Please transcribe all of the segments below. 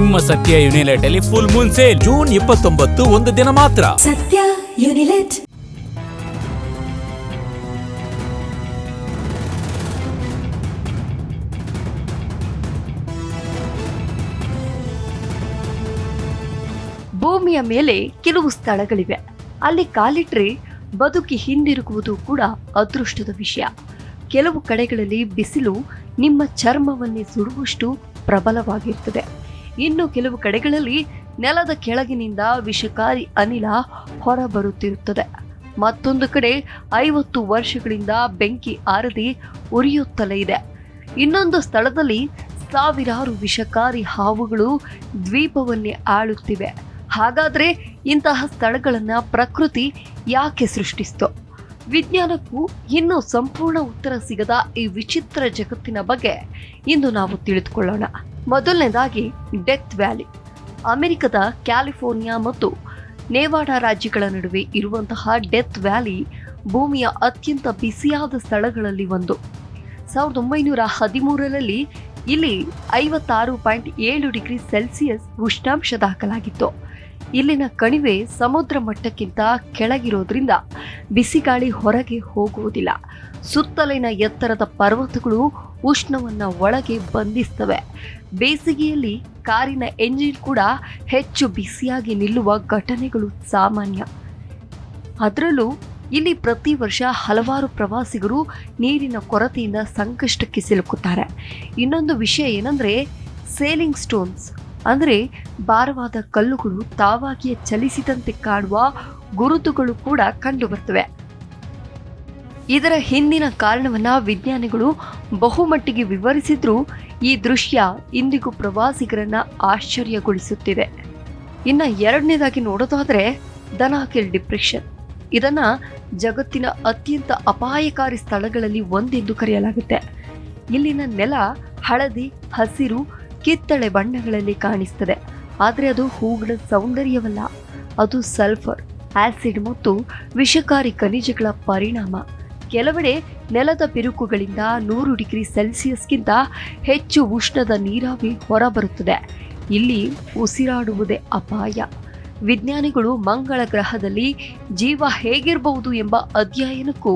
ನಿಮ್ಮ ಸತ್ಯ ಯುನಿಲೆಟ್ ಅಲ್ಲಿ ಫುಲ್ ಮೂನ್ ಸೇಲ್ ಜೂನ್ 29 ಒಂದು ದಿನ ಮಾತ್ರ. ಸತ್ಯ ಯುನಿಲೆಟ್. ಭೂಮಿಯ ಮೇಲೆ ಕೆಲವು ಸ್ಥಳಗಳಿವೆ, ಅಲ್ಲಿ ಕಾಲಿಟ್ರೆ ಬದುಕಿ ಹಿಂದಿರುಗುವುದು ಕೂಡ ಅದೃಷ್ಟದ ವಿಷಯ. ಕೆಲವು ಕಡೆಗಳಲ್ಲಿ ಬಿಸಿಲು ನಿಮ್ಮ ಚರ್ಮವನ್ನೇ ಸುಡುವಷ್ಟು ಪ್ರಬಲವಾಗಿರ್ತದೆ. ಇನ್ನು ಕೆಲವು ಕಡೆಗಳಲ್ಲಿ ನೆಲದ ಕೆಳಗಿನಿಂದ ವಿಷಕಾರಿ ಅನಿಲ ಹೊರಬರುತ್ತಿರುತ್ತದೆ. ಮತ್ತೊಂದು ಕಡೆ 50 ವರ್ಷಗಳಿಂದ ಬೆಂಕಿ ಆರದೆ ಉರಿಯುತ್ತಲೇ ಇದೆ. ಇನ್ನೊಂದು ಸ್ಥಳದಲ್ಲಿ ಸಾವಿರಾರು ವಿಷಕಾರಿ ಹಾವುಗಳು ದ್ವೀಪವನ್ನೇ ಆಳುತ್ತಿವೆ. ಹಾಗಾದ್ರೆ ಇಂತಹ ಸ್ಥಳಗಳನ್ನ ಪ್ರಕೃತಿ ಯಾಕೆ ಸೃಷ್ಟಿಸ್ತೋ? ವಿಜ್ಞಾನಕ್ಕೂ ಇನ್ನೂ ಸಂಪೂರ್ಣ ಉತ್ತರ ಸಿಗದ ಈ ವಿಚಿತ್ರ ಜಗತ್ತಿನ ಬಗ್ಗೆ ಇಂದು ನಾವು ತಿಳಿದುಕೊಳ್ಳೋಣ. ಮೊದಲನೇದಾಗಿ ಡೆತ್ ವ್ಯಾಲಿ. ಅಮೆರಿಕದ ಕ್ಯಾಲಿಫೋರ್ನಿಯಾ ಮತ್ತು ನೆವಾಡಾ ರಾಜ್ಯಗಳ ನಡುವೆ ಇರುವಂತಹ ಡೆತ್ ವ್ಯಾಲಿ ಭೂಮಿಯ ಅತ್ಯಂತ ಬಿಸಿಯಾದ ಸ್ಥಳಗಳಲ್ಲಿ ಒಂದು. 1913ರಲ್ಲಿ ಇಲ್ಲಿ 56.7 ಡಿಗ್ರಿ ಸೆಲ್ಸಿಯಸ್ ಉಷ್ಣಾಂಶ ದಾಖಲಾಗಿತ್ತು. ಇಲ್ಲಿನ ಕಣಿವೆ ಸಮುದ್ರ ಮಟ್ಟಕ್ಕಿಂತ ಕೆಳಗಿರೋದ್ರಿಂದ ಬಿಸಿಗಾಳಿ ಹೊರಗೆ ಹೋಗುವುದಿಲ್ಲ. ಸುತ್ತಲಿನ ಎತ್ತರದ ಪರ್ವತಗಳು ಉಷ್ಣವನ್ನ ಒಳಗೆ ಬಂಧಿಸ್ತವೆ. ಬೇಸಿಗೆಯಲ್ಲಿ ಕಾರಿನ ಎಂಜಿನ್ ಕೂಡ ಹೆಚ್ಚು ಬಿಸಿಯಾಗಿ ನಿಲ್ಲುವ ಘಟನೆಗಳು ಸಾಮಾನ್ಯ. ಅದರಲ್ಲೂ ಇಲ್ಲಿ ಪ್ರತಿ ವರ್ಷ ಹಲವಾರು ಪ್ರವಾಸಿಗರು ನೀರಿನ ಕೊರತೆಯಿಂದ ಸಂಕಷ್ಟಕ್ಕೆ ಸಿಲುಕುತ್ತಾರೆ. ಇನ್ನೊಂದು ವಿಷಯ ಏನಂದ್ರೆ ಸೇಲಿಂಗ್ ಸ್ಟೋನ್ಸ್, ಅಂದರೆ ಭಾರವಾದ ಕಲ್ಲುಗಳು ತಾವಾಗಿಯೇ ಚಲಿಸಿದಂತೆ ಕಾಣುವ ಗುರುತುಗಳು ಕೂಡ ಕಂಡುಬರ್ತವೆ. ಇದರ ಹಿಂದಿನ ಕಾರಣವನ್ನ ವಿಜ್ಞಾನಿಗಳು ಬಹುಮಟ್ಟಿಗೆ ವಿವರಿಸಿದ್ರೂ ಈ ದೃಶ್ಯ ಇಂದಿಗೂ ಪ್ರವಾಸಿಗರನ್ನ ಆಶ್ಚರ್ಯಗೊಳಿಸುತ್ತಿದೆ. ಇನ್ನು ಎರಡನೇದಾಗಿ ನೋಡೋದಾದ್ರೆ ದನಾಕಿಲ್ ಡಿಪ್ರೆಷನ್. ಇದನ್ನ ಜಗತ್ತಿನ ಅತ್ಯಂತ ಅಪಾಯಕಾರಿ ಸ್ಥಳಗಳಲ್ಲಿ ಒಂದೆಂದು ಕರೆಯಲಾಗುತ್ತೆ. ಇಲ್ಲಿನ ನೆಲ ಹಳದಿ, ಹಸಿರು, ಕಿತ್ತಳೆ ಬಣ್ಣಗಳಲ್ಲಿ ಕಾಣಿಸ್ತದೆ. ಆದರೆ ಅದು ಹೂಗಳ ಸೌಂದರ್ಯವಲ್ಲ, ಅದು ಸಲ್ಫರ್, ಆಸಿಡ್ ಮತ್ತು ವಿಷಕಾರಿ ಖನಿಜಗಳ ಪರಿಣಾಮ. ಕೆಲವೆಡೆ ನೆಲದ ಬಿರುಕುಗಳಿಂದ 100 ಡಿಗ್ರಿ ಸೆಲ್ಸಿಯಸ್ಗಿಂತ ಹೆಚ್ಚು ಉಷ್ಣದ ನೀರಾವಿ ಹೊರಬರುತ್ತದೆ. ಇಲ್ಲಿ ಉಸಿರಾಡುವುದೇ ಅಪಾಯ. ವಿಜ್ಞಾನಿಗಳು ಮಂಗಳ ಗ್ರಹದಲ್ಲಿ ಜೀವ ಹೇಗಿರಬಹುದು ಎಂಬ ಅಧ್ಯಯನಕ್ಕೂ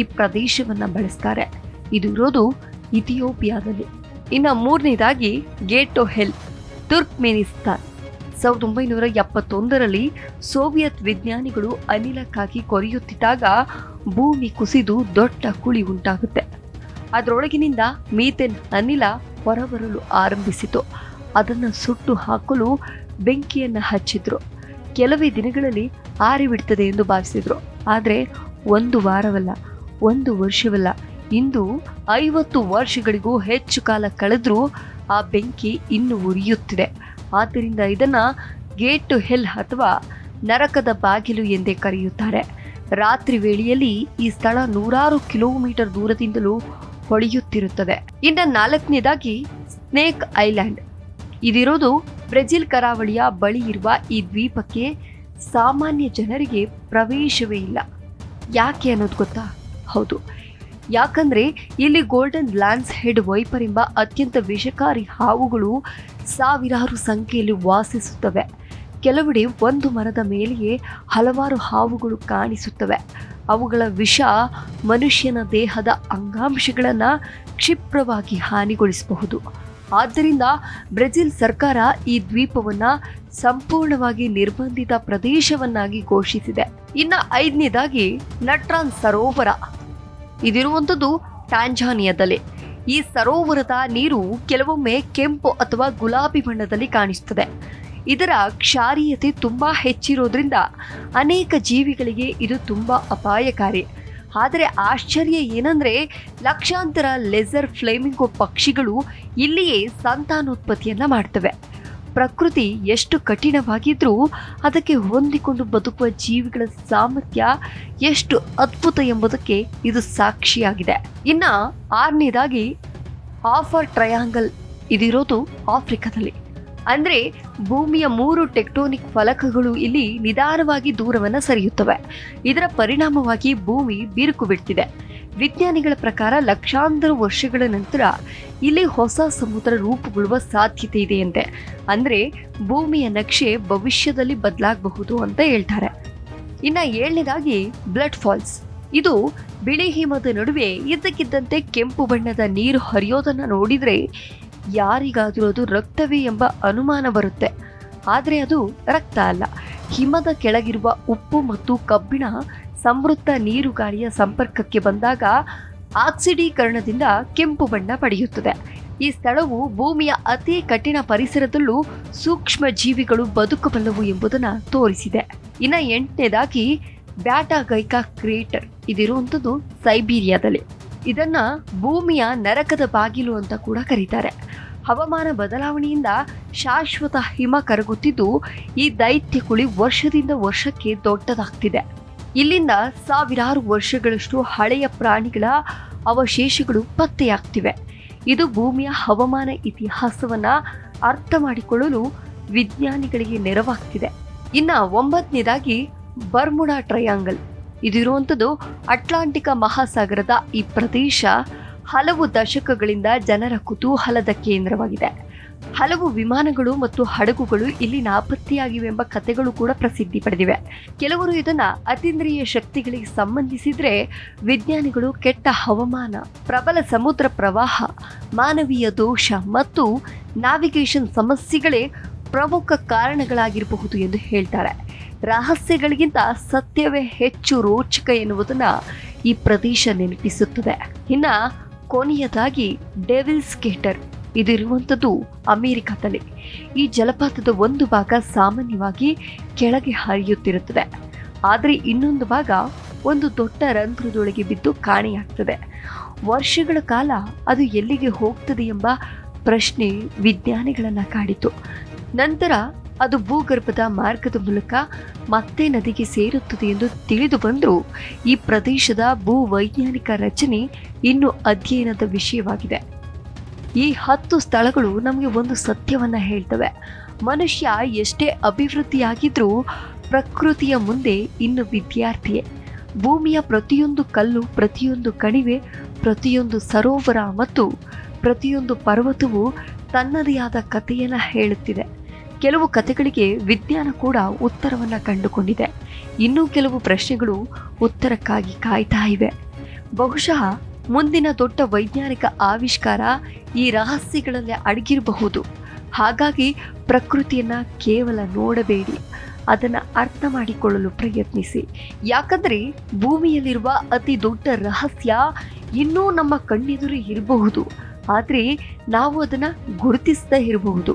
ಈ ಪ್ರದೇಶವನ್ನ ಬಳಸ್ತಾರೆ. ಇದು ಇರೋದು ಇಥಿಯೋಪಿಯಾದಲ್ಲಿ. ಇನ್ನು ಮೂರನೇದಾಗಿ ಗೇಟ್ ಆಫ್ ಹೆಲ್, ತುರ್ಕ್ಮೆನಿಸ್ತಾನ್. 1971ರಲ್ಲಿ ಸೋವಿಯತ್ ವಿಜ್ಞಾನಿಗಳು ಅನಿಲಕ್ಕಾಗಿ ಕೊರೆಯುತ್ತಿದ್ದಾಗ ಭೂಮಿ ಕುಸಿದು ದೊಡ್ಡ ಕುಳಿ ಉಂಟಾಗುತ್ತೆ. ಅದರೊಳಗಿನಿಂದ ಮೀಥೇನ್ ಅನಿಲ ಹೊರಬರಲು ಆರಂಭಿಸಿತು. ಅದನ್ನು ಸುಟ್ಟು ಹಾಕಲು ಬೆಂಕಿಯನ್ನು ಹಚ್ಚಿದ್ರು. ಕೆಲವೇ ದಿನಗಳಲ್ಲಿ ಆರಿಬಿಡ್ತದೆ ಎಂದು ಭಾವಿಸಿದ್ರು. ಆದರೆ 1 ವಾರವಲ್ಲ, 1 ವರ್ಷವಲ್ಲ, ಇಂದು 50 ವರ್ಷಗಳಿಗೂ ಹೆಚ್ಚು ಕಾಲ ಕಳೆದ್ರೂ ಆ ಬೆಂಕಿ ಇನ್ನೂ ಉರಿಯುತ್ತಿದೆ. ಆದ್ದರಿಂದ ಇದನ್ನ ಗೇಟ್ ಟು ಹೆಲ್ ಅಥವಾ ನರಕದ ಬಾಗಿಲು ಎಂದೇ ಕರೆಯುತ್ತಾರೆ. ರಾತ್ರಿ ವೇಳೆಯಲ್ಲಿ ಈ ಸ್ಥಳ 100 ಕಿಲೋಮೀಟರ್ ದೂರದಿಂದಲೂ ಹೊಳೆಯುತ್ತಿರುತ್ತದೆ. ಇನ್ನು 4ನೇದಾಗಿ ಸ್ನೇಕ್ ಐಲ್ಯಾಂಡ್. ಇದಿರೋದು ಬ್ರೆಜಿಲ್ ಕರಾವಳಿಯ ಬಳಿ ಇರುವ ಈ ದ್ವೀಪಕ್ಕೆ ಸಾಮಾನ್ಯ ಜನರಿಗೆ ಪ್ರವೇಶವೇ ಇಲ್ಲ. ಯಾಕೆ ಅನ್ನೋದು ಗೊತ್ತಾ? ಹೌದು, ಯಾಕಂದ್ರೆ ಇಲ್ಲಿ ಗೋಲ್ಡನ್ ಲ್ಯಾನ್ಸ್ ಹೆಡ್ ವೈಪರ್ ಎಂಬ ಅತ್ಯಂತ ವಿಷಕಾರಿ ಹಾವುಗಳು ಸಾವಿರಾರು ಸಂಖ್ಯೆಯಲ್ಲಿ ವಾಸಿಸುತ್ತವೆ. ಕೆಲವೆಡೆ ಒಂದು ಮರದ ಮೇಲೆಯೇ ಹಲವಾರು ಹಾವುಗಳು ಕಾಣಿಸುತ್ತವೆ. ಅವುಗಳ ವಿಷ ಮನುಷ್ಯನ ದೇಹದ ಅಂಗಾಂಶಗಳನ್ನು ಕ್ಷಿಪ್ರವಾಗಿ ಹಾನಿಗೊಳಿಸಬಹುದು. ಆದ್ದರಿಂದ ಬ್ರೆಜಿಲ್ ಸರ್ಕಾರ ಈ ದ್ವೀಪವನ್ನ ಸಂಪೂರ್ಣವಾಗಿ ನಿರ್ಬಂಧಿತ ಪ್ರದೇಶವನ್ನಾಗಿ ಘೋಷಿಸಿದೆ. ಇನ್ನು 5ನೇದಾಗಿ ನಟ್ರಾನ್ ಸರೋವರ. ಇದಿರುವಂಥದ್ದು ಟ್ಯಾಂಜಾನಿಯಾದಲ್ಲಿ. ಈ ಸರೋವರದ ನೀರು ಕೆಲವೊಮ್ಮೆ ಕೆಂಪು ಅಥವಾ ಗುಲಾಬಿ ಬಣ್ಣದಲ್ಲಿ ಕಾಣಿಸುತ್ತದೆ. ಇದರ ಕ್ಷಾರೀಯತೆ ತುಂಬಾ ಹೆಚ್ಚಿರೋದ್ರಿಂದ ಅನೇಕ ಜೀವಿಗಳಿಗೆ ಇದು ತುಂಬಾ ಅಪಾಯಕಾರಿ. ಆದರೆ ಆಶ್ಚರ್ಯ ಏನಂದ್ರೆ ಲಕ್ಷಾಂತರ ಲೆಸರ್ ಫ್ಲೇಮಿಂಗೋ ಪಕ್ಷಿಗಳು ಇಲ್ಲಿಯೇ ಸಂತಾನೋತ್ಪತ್ತಿಯನ್ನ ಮಾಡ್ತವೆ. ಪ್ರಕೃತಿ ಎಷ್ಟು ಕಠಿಣವಾಗಿದ್ರೂ ಅದಕ್ಕೆ ಹೊಂದಿಕೊಂಡು ಬದುಕುವ ಜೀವಿಗಳ ಸಾಮರ್ಥ್ಯ ಎಷ್ಟು ಅದ್ಭುತ ಎಂಬುದಕ್ಕೆ ಇದು ಸಾಕ್ಷಿಯಾಗಿದೆ. ಇನ್ನ 6ನೇದಾಗಿ ಆಫರ್ ಟ್ರಯಾಂಗಲ್. ಇದಿರೋದು ಆಫ್ರಿಕಾದಲ್ಲಿ. ಅಂದ್ರೆ ಭೂಮಿಯ 3 ಟೆಕ್ಟೋನಿಕ್ ಫಲಕಗಳು ಇಲ್ಲಿ ನಿಧಾನವಾಗಿ ದೂರವನ್ನು ಸರಿಯುತ್ತವೆ. ಇದರ ಪರಿಣಾಮವಾಗಿ ಭೂಮಿ ಬಿರುಕು ಬಿಡ್ತಿದೆ. ವಿಜ್ಞಾನಿಗಳ ಪ್ರಕಾರ ಲಕ್ಷಾಂತರ ವರ್ಷಗಳ ನಂತರ ಇಲ್ಲಿ ಹೊಸ ಸಮುದ್ರ ರೂಪುಗೊಳ್ಳುವ ಸಾಧ್ಯತೆ ಇದೆಯಂತೆ. ಅಂದ್ರೆ ಭೂಮಿಯ ನಕ್ಷೆ ಭವಿಷ್ಯದಲ್ಲಿ ಬದಲಾಗಬಹುದು ಅಂತ ಹೇಳ್ತಾರೆ. ಇನ್ನ 7ನೇದಾಗಿ ಬ್ಲಡ್ ಫಾಲ್ಸ್. ಇದು ಬಿಳಿ ಹಿಮದ ನಡುವೆ ಇದ್ದಕ್ಕಿದ್ದಂತೆ ಕೆಂಪು ಬಣ್ಣದ ನೀರು ಹರಿಯೋದನ್ನ ನೋಡಿದ್ರೆ ಯಾರಿಗಾದ್ರೂ ಅದು ರಕ್ತವೇ ಎಂಬ ಅನುಮಾನ ಬರುತ್ತೆ. ಆದ್ರೆ ಅದು ರಕ್ತ ಅಲ್ಲ. ಹಿಮದ ಕೆಳಗಿರುವ ಉಪ್ಪು ಮತ್ತು ಕಬ್ಬಿಣ ಸಮೃದ್ಧ ನೀರು ಗಾಳಿಯ ಸಂಪರ್ಕಕ್ಕೆ ಬಂದಾಗ ಆಕ್ಸಿಡೀಕರಣದಿಂದ ಕೆಂಪು ಬಣ್ಣ ಪಡೆಯುತ್ತದೆ. ಈ ಸ್ಥಳವು ಭೂಮಿಯ ಅತಿ ಕಠಿಣ ಪರಿಸರದಲ್ಲೂ ಸೂಕ್ಷ್ಮ ಜೀವಿಗಳು ಬದುಕಬಲ್ಲವು ಎಂಬುದನ್ನು ತೋರಿಸಿದೆ. ಇನ್ನು 8ನೇದಾಗಿ ಬ್ಯಾಟಾಗೈಕಾ ಕ್ರೇಟರ್. ಇದಿರುವಂಥದ್ದು ಸೈಬೀರಿಯಾದಲ್ಲಿ. ಇದನ್ನ ಭೂಮಿಯ ನರಕದ ಬಾಗಿಲು ಅಂತ ಕೂಡ ಕರೀತಾರೆ. ಹವಾಮಾನ ಬದಲಾವಣೆಯಿಂದ ಶಾಶ್ವತ ಹಿಮ ಕರಗುತ್ತಿದ್ದು ಈ ದೈತ್ಯ ಕುಳಿ ವರ್ಷದಿಂದ ವರ್ಷಕ್ಕೆ ದೊಡ್ಡದಾಗ್ತಿದೆ. ಇಲ್ಲಿಂದ ಸಾವಿರಾರು ವರ್ಷಗಳಷ್ಟು ಹಳೆಯ ಪ್ರಾಣಿಗಳ ಅವಶೇಷಗಳು ಪತ್ತೆಯಾಗ್ತಿವೆ. ಇದು ಭೂಮಿಯ ಹವಾಮಾನ ಇತಿಹಾಸವನ್ನ ಅರ್ಥ ಮಾಡಿಕೊಳ್ಳಲು ವಿಜ್ಞಾನಿಗಳಿಗೆ ನೆರವಾಗ್ತಿದೆ. ಇನ್ನ 9ನೇದಾಗಿ ಬರ್ಮುಡಾ ಟ್ರಯಾಂಗಲ್. ಇದಿರುವಂಥದ್ದು ಅಟ್ಲಾಂಟಿಕ್ ಮಹಾಸಾಗರದ ಈ ಪ್ರದೇಶ ಹಲವು ದಶಕಗಳಿಂದ ಜನರ ಕುತೂಹಲದ ಕೇಂದ್ರವಾಗಿದೆ. ಹಲವು ವಿಮಾನಗಳು ಮತ್ತು ಹಡಗುಗಳು ಇಲ್ಲಿ ನಾಪತ್ತೆಯಾಗಿವೆ ಎಂಬ ಕಥೆಗಳು ಕೂಡ ಪ್ರಸಿದ್ಧಿ ಪಡೆದಿವೆ. ಕೆಲವರು ಇದನ್ನ ಅತೀಂದ್ರಿಯ ಶಕ್ತಿಗಳಿಗೆ ಸಂಬಂಧಿಸಿದ್ರೆ, ವಿಜ್ಞಾನಿಗಳು ಕೆಟ್ಟ ಹವಾಮಾನ, ಪ್ರಬಲ ಸಮುದ್ರ ಪ್ರವಾಹ, ಮಾನವೀಯ ದೋಷ ಮತ್ತು ನ್ಯಾವಿಗೇಷನ್ ಸಮಸ್ಯೆಗಳೇ ಪ್ರಮುಖ ಕಾರಣಗಳಾಗಿರಬಹುದು ಎಂದು ಹೇಳ್ತಾರೆ. ರಹಸ್ಯಗಳಿಗಿಂತ ಸತ್ಯವೇ ಹೆಚ್ಚು ರೋಚಕ ಎನ್ನುವುದನ್ನ ಈ ಪ್ರದೇಶ ನೆನಪಿಸುತ್ತದೆ. ಇನ್ನ ಕೊನೆಯದಾಗಿ ಡೆವಿಲ್ಸ್ ಗೇಟರ್. ಇದಿರುವಂಥದ್ದು ಅಮೆರಿಕದಲ್ಲಿ. ಈ ಜಲಪಾತದ ಒಂದು ಭಾಗ ಸಾಮಾನ್ಯವಾಗಿ ಕೆಳಗೆ ಹರಿಯುತ್ತಿರುತ್ತದೆ. ಆದರೆ ಇನ್ನೊಂದು ಭಾಗ ಒಂದು ದೊಡ್ಡ ರಂಧ್ರದೊಳಗೆ ಬಿದ್ದು ಕಾಣೆಯಾಗ್ತದೆ. ವರ್ಷಗಳ ಕಾಲ ಅದು ಎಲ್ಲಿಗೆ ಹೋಗ್ತದೆ ಎಂಬ ಪ್ರಶ್ನೆ ವಿಜ್ಞಾನಿಗಳನ್ನ ಕಾಡಿತು. ನಂತರ ಅದು ಭೂಗರ್ಭದ ಮಾರ್ಗದ ಮೂಲಕ ಮತ್ತೆ ನದಿಗೆ ಸೇರುತ್ತದೆ ಎಂದು ತಿಳಿದು ಬಂದರೂ ಈ ಪ್ರದೇಶದ ಭೂವೈಜ್ಞಾನಿಕ ರಚನೆ ಇನ್ನೂ ಅಧ್ಯಯನದ ವಿಷಯವಾಗಿದೆ. ಈ 10 ಸ್ಥಳಗಳು ನಮಗೆ ಒಂದು ಸತ್ಯವನ್ನ ಹೇಳ್ತವೆ. ಮನುಷ್ಯ ಎಷ್ಟೇ ಅಭಿವೃದ್ಧಿಯಾಗಿದ್ರೂ ಪ್ರಕೃತಿಯ ಮುಂದೆ ಇನ್ನು ವಿದ್ಯಾರ್ಥಿಯೇ. ಭೂಮಿಯ ಪ್ರತಿಯೊಂದು ಕಲ್ಲು, ಪ್ರತಿಯೊಂದು ಕಣಿವೆ, ಪ್ರತಿಯೊಂದು ಸರೋವರ ಮತ್ತು ಪ್ರತಿಯೊಂದು ಪರ್ವತವು ತನ್ನದೇ ಆದ ಕಥೆಯನ್ನ ಹೇಳುತ್ತಿದೆ. ಕೆಲವು ಕಥೆಗಳಿಗೆ ವಿಜ್ಞಾನ ಕೂಡ ಉತ್ತರವನ್ನ ಕಂಡುಕೊಂಡಿದೆ. ಇನ್ನೂ ಕೆಲವು ಪ್ರಶ್ನೆಗಳು ಉತ್ತರಕ್ಕಾಗಿ ಕಾಯ್ತಾ ಇವೆ. ಬಹುಶಃ ಮುಂದಿನ ದೊಡ್ಡ ವೈಜ್ಞಾನಿಕ ಆವಿಷ್ಕಾರ ಈ ರಹಸ್ಯಗಳಲ್ಲಿ ಅಡಗಿರಬಹುದು. ಹಾಗಾಗಿ ಪ್ರಕೃತಿಯನ್ನ ಕೇವಲ ನೋಡಬೇಡಿ, ಅದನ್ನು ಅರ್ಥ ಮಾಡಿಕೊಳ್ಳಲು ಪ್ರಯತ್ನಿಸಿ. ಯಾಕಂದ್ರೆ ಭೂಮಿಯಲ್ಲಿರುವ ಅತಿ ದೊಡ್ಡ ರಹಸ್ಯ ಇನ್ನೂ ನಮ್ಮ ಕಣ್ಣೆದುರು ಇರಬಹುದು, ಆದರೆ ನಾವು ಅದನ್ನು ಗುರುತಿಸದೇ ಇರಬಹುದು.